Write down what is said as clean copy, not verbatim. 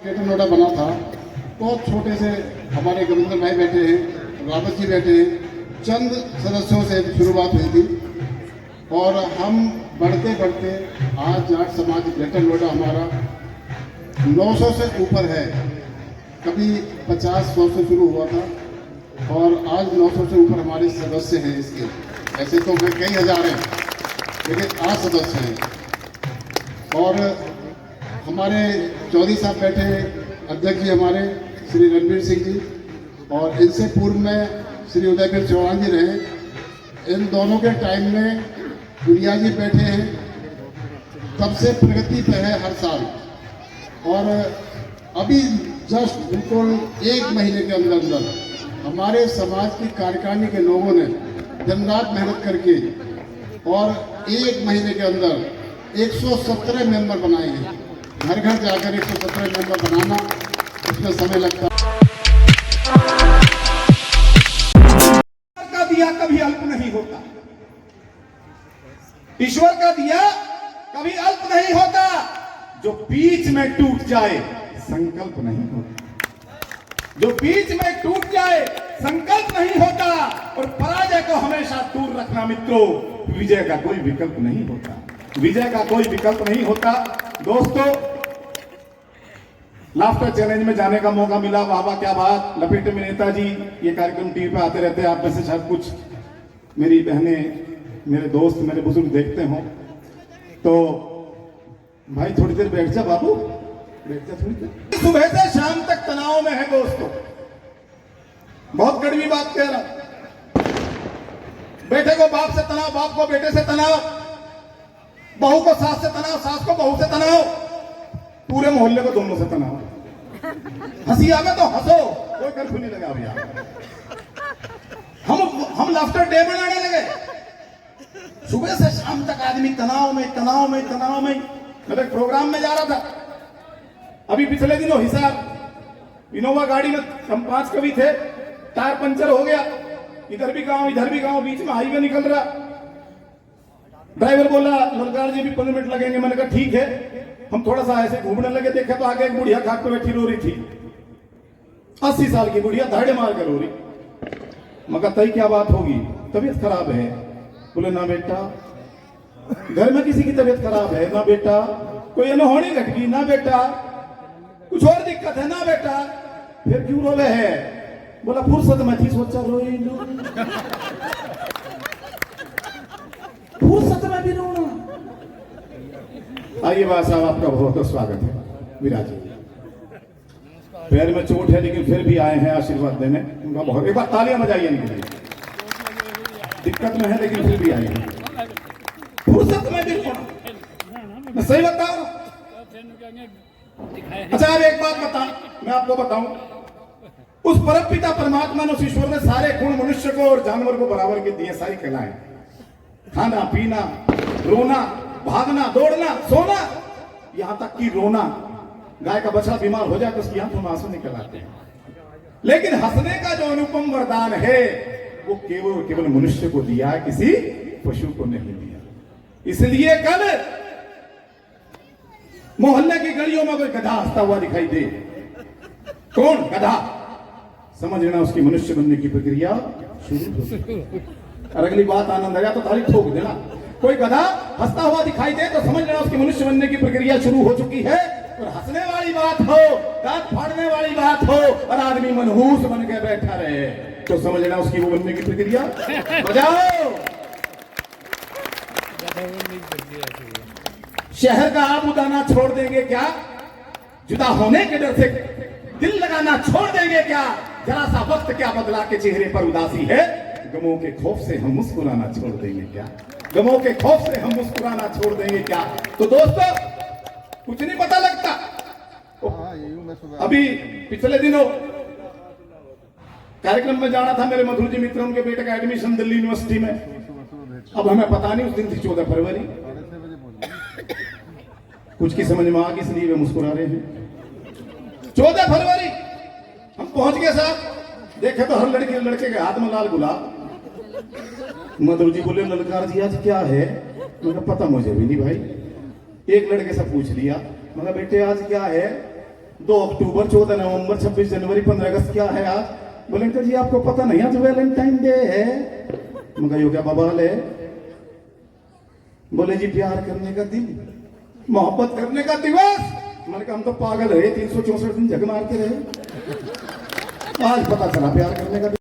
Greater Noida बना था, बहुत छोटे से हमारे गोविंदर भाई बैठे हैं, रावत जी बैठे हैं, चंद सदस्यों से शुरुआत हुई थी और हम बढ़ते बढ़ते आज जाट समाज ग्रेटर नोएडा हमारा 900 से ऊपर है। कभी 50-100 से शुरू हुआ था और आज 900 से ऊपर हमारे सदस्य हैं इसके। ऐसे तो कई हज़ार हैं लेकिन आज सदस्य हैं। और हमारे चौधरी साहब बैठे हैं, अध्यक्ष जी हमारे श्री रणवीर सिंह जी, और इनसे पूर्व में श्री उदयवीर चौहान जी रहे। इन दोनों के टाइम में गुड़िया जी बैठे हैं। तब से प्रगति पे है हर साल। और अभी जस्ट बिल्कुल 1 महीने के अंदर अंदर हमारे समाज की कार्यकारिणी के लोगों ने दिन रात मेहनत करके और 1 महीने के अंदर 117 मेंबर बनाए हैं। घर घर जाकर 117 मेंबर बनाना, उसमें समय लगता है। का दिया कभी अल्प नहीं होता, ईश्वर का दिया कभी अल्प नहीं होता। जो बीच में टूट जाए संकल्प नहीं होता, जो बीच में टूट जाए संकल्प नहीं होता। और पराजय को हमेशा दूर रखना मित्रों, विजय का कोई विकल्प नहीं होता, विजय का कोई विकल्प नहीं होता। दोस्तों, लाफ्टर चैलेंज में जाने का मौका मिला, वाह वाह क्या बात। लपेटे में नेताजी, ये कार्यक्रम टीवी पे आते रहते हैं, आप में से शायद कुछ मेरी बहनें, मेरे दोस्त, मेरे बुजुर्ग देखते हो। तो भाई थोड़ी देर बैठ जा बाबू, बैठ जा थोड़ी देर। सुबह से शाम तक तनाव में है दोस्तों, बहुत कड़वी बात कह रहा। बेटे को बाप से तनाव, बाप को बेटे से तनाव, बहू को सास से तनाव, सास को बहू से तनाव, पूरे मोहल्ले को दोनों से तनाव। हंसी आवे तो हंसो, कोई कर्फ्यू नहीं लगा भैया। हम लाफ्टर डे बनाने लगे। सुबह से शाम तक आदमी तनाव में तनाव में तनाव में। मैं एक प्रोग्राम में जा रहा था अभी पिछले दिनों, हिसार इनोवा गाड़ी में हम 5 कवि थे, टायर पंचर हो गया, इधर भी गांव इधर भी गांव, बीच में हाईवे निकल रहा। ड्राइवर बोला ललकार जी भी 15 मिनट लगेंगे। मैंने कहा ठीक है। हम थोड़ा सा ऐसे घूमने लगे, देखा तो आगे एक बुढ़िया खाट पे बैठी रो रही थी, 80 साल की बुढ़िया, धाड़े मार कर रो रही। मगर तय क्या बात होगी, तबीयत खराब है। बोले ना बेटा, घर में किसी की तबीयत खराब है ना बेटा, कोई अनहोनी घट गई ना बेटा, कुछ और दिक्कत है ना बेटा, फिर क्यों रोवे है? बोला फुर्सत में थी, सोचा रोई लो। फुर्सत में भी रोना। आइए बात साहब, आपका बहुत बहुत स्वागत है। विराज पैर में चोट है लेकिन फिर भी आए हैं आशीर्वाद देने, उनका बहुत, एक बार तालियां बजाइए इनके लिए। दिक्कत में है लेकिन फिर भी आए हैं। फुर्सत में भी रोना, मैं सही बताऊं? अच्छा अब एक बात बता, मैं आपको बताऊं, उस परमपिता परमात्मा ने, उस ईश्वर ने सारे गुण मनुष्य को और जानवर को बराबर के दिए, सारी कलाएं, खाना पीना, रोना, भागना, दौड़ना, सोना, यहां तक कि रोना। गाय का बछड़ा बीमार हो जाए तो उसकी आंखों में आंसू निकल आते हैं। लेकिन हंसने का जो अनुपम वरदान है वो केवल केवल मनुष्य को दिया है, किसी पशु को नहीं दिया। इसलिए कल मोहल्ले की गलियों में कोई गधा हंसता हुआ दिखाई दे, कौन गधा, समझ लेना उसकी मनुष्य बनने की प्रक्रिया शुरू हो गई। और अगली बात आनंद आया तो ताली ठोक देना। कोई गधा हंसता हुआ दिखाई दे तो समझ लेना उसकी मनुष्य बनने की प्रक्रिया शुरू हो चुकी है। और हंसने वाली बात हो, दांत फाड़ने वाली बात हो और आदमी मनहूस बन के बैठा रहे तो समझ लेना उसकी वो बनने की प्रक्रिया। बजाओ। शहर का आब उदाना छोड़ देंगे क्या? जुदा होने के डर से दिल लगाना छोड़ देंगे क्या? जरा सा वक्त क्या बदला के चेहरे पर उदासी है? गमों के खौफ से हम मुस्कुराना छोड़ देंगे क्या? गमों के खौफ से हम मुस्कुराना छोड़ देंगे क्या? तो दोस्तों, कुछ नहीं पता लगता। अभी पिछले दिनों कार्यक्रम में जाना था, मेरे मधुर जी मित्र, उनके बेटे का एडमिशन दिल्ली यूनिवर्सिटी में। अब हमें पता नहीं, उस दिन थी 14 फरवरी। कुछ की समझ में आ गई, इसलिए वे मुस्कुरा रहे हैं। 14 फरवरी हम पहुंच गए साहब, देखे तो हर लड़के के हाथ में लाल गुलाब। मधुर जी बोले ललकार जी आज क्या है? मैंने पता मुझे भी नहीं भाई। एक लड़के से पूछ लिया, मैंने बेटे आज क्या है? 2 अक्टूबर, 14 नवंबर, 26 जनवरी, 15 अगस्त क्या है आज? बोले अंकल जी आपको पता नहीं आज वैलेंटाइन डे है। मैं कहा यो क्या बवाल है? बोले जी प्यार करने का दिन, मोहब्बत करने का दिवस। मैंने कहा हम तो पागल रहे, 364 दिन जग मारते रहे, आज पता चला प्यार करने का दिन।